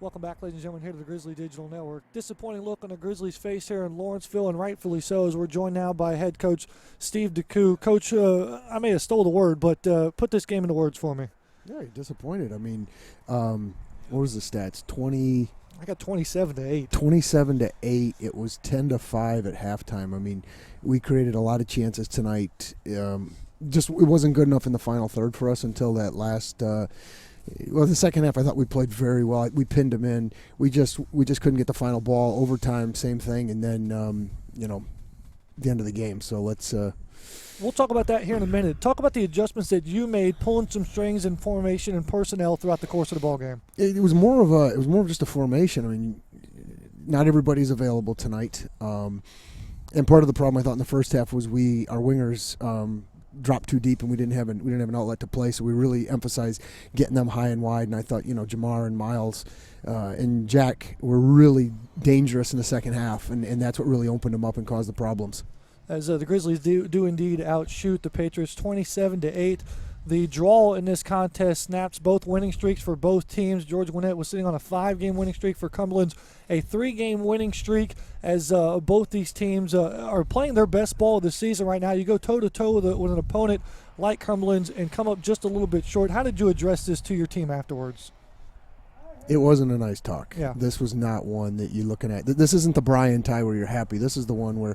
Welcome back, ladies and gentlemen, here to the Grizzly Digital Network. Disappointing look on the Grizzlies' face here in Lawrenceville, and rightfully so, as we're joined now by head coach Steve DeCou. Coach, I may have stole the word, but put this game into words for me. Yeah, you're disappointed. I mean, what was the stats? I got 27-8. 27-8. It was 10-5 at halftime. I mean, we created a lot of chances tonight. It wasn't good enough in the final third for us until that last. The second half, I thought we played very well. We pinned them in. We just couldn't get the final ball. Overtime, same thing, and then the end of the game. So let's. We'll talk about that here in a minute. Talk about the adjustments that you made, pulling some strings in formation and personnel throughout the course of the ball game. It was more of just a formation. I mean, not everybody's available tonight, and part of the problem I thought in the first half was our wingers dropped too deep and we didn't have an outlet to play. So we really emphasized getting them high and wide. And I thought Jamar and Miles and Jack were really dangerous in the second half, and that's what really opened them up and caused the problems. As the Grizzlies do indeed outshoot the Patriots 27-8. The draw in this contest snaps both winning streaks for both teams. George Gwinnett was sitting on a 5-game winning streak for Cumberlands, a 3-game winning streak, as both these teams are playing their best ball of the season right now. You go toe-to-toe with an opponent like Cumberlands and come up just a little bit short. How did you address this to your team afterwards? It wasn't a nice talk. Yeah. This was not one that you're looking at. This isn't the Brian tie where you're happy. This is the one where,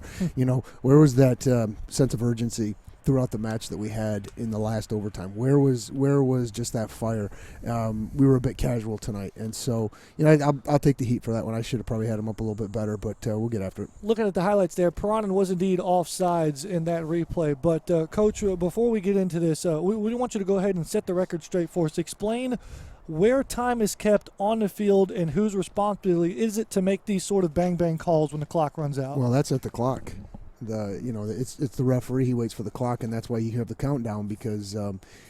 where was that sense of urgency throughout the match that we had in the last overtime? Where was just that fire? We were a bit casual tonight, and so I'll take the heat for that one. I should have probably had him up a little bit better, but we'll get after it. Looking at the highlights there, Peranen was indeed offsides in that replay. But Coach, before we get into this, we want you to go ahead and set the record straight for us. Explain where time is kept on the field and whose responsibility is it to make these sort of bang calls when the clock runs out? Well, that's at the clock. It's the referee. He waits for the clock, and that's why you have the countdown, because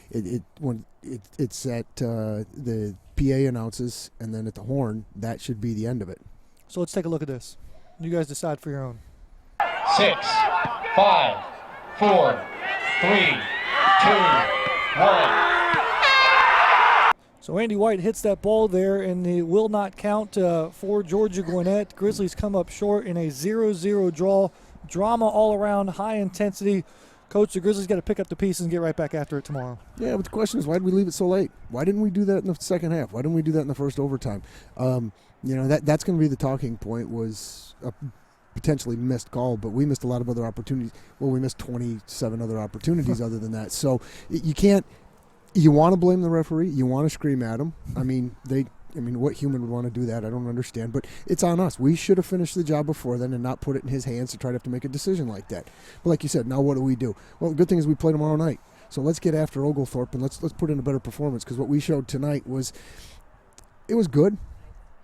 it's at the PA announces, and then at the horn, that should be the end of it. So let's take a look at this. You guys decide for your own. 6, 5, 4, 3, 2, 1. So Andy White hits that ball there, and it will not count for Georgia Gwinnett. Grizzlies come up short in a 0-0 draw. Drama all around, high intensity. Coach, the Grizzlies got to pick up the pieces and get right back after it tomorrow. Yeah, but the question is, why did we leave it so late? Why didn't we do that in the second half? Why didn't we do that in the first overtime? That's going to be the talking point, was a potentially missed call, but we missed a lot of other opportunities. Well, we missed 27 other opportunities other than that. So you can't. You want to blame the referee. You want to scream at him. I mean, what human would want to do that? I don't understand. But it's on us. We should have finished the job before then and not put it in his hands to try to have to make a decision like that. But like you said, now what do we do? Well, the good thing is we play tomorrow night. So let's get after Oglethorpe and let's put in a better performance, because what we showed tonight was good,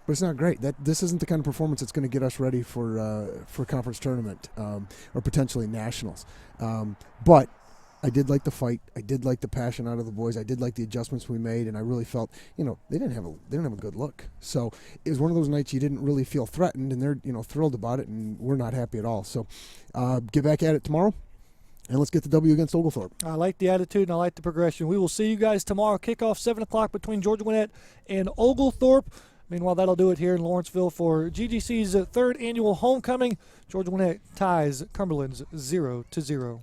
but it's not great. This isn't the kind of performance that's going to get us ready for conference tournament or potentially nationals. But I did like the fight. I did like the passion out of the boys. I did like the adjustments we made, and I really felt, they didn't have a good look. So it was one of those nights you didn't really feel threatened, and they're thrilled about it, and we're not happy at all. So get back at it tomorrow, and let's get the W against Oglethorpe. I like the attitude and I like the progression. We will see you guys tomorrow. Kickoff 7 o'clock between Georgia Gwinnett and Oglethorpe. Meanwhile, that'll do it here in Lawrenceville for GGC's third annual homecoming. Georgia Gwinnett ties Cumberlands 0-0.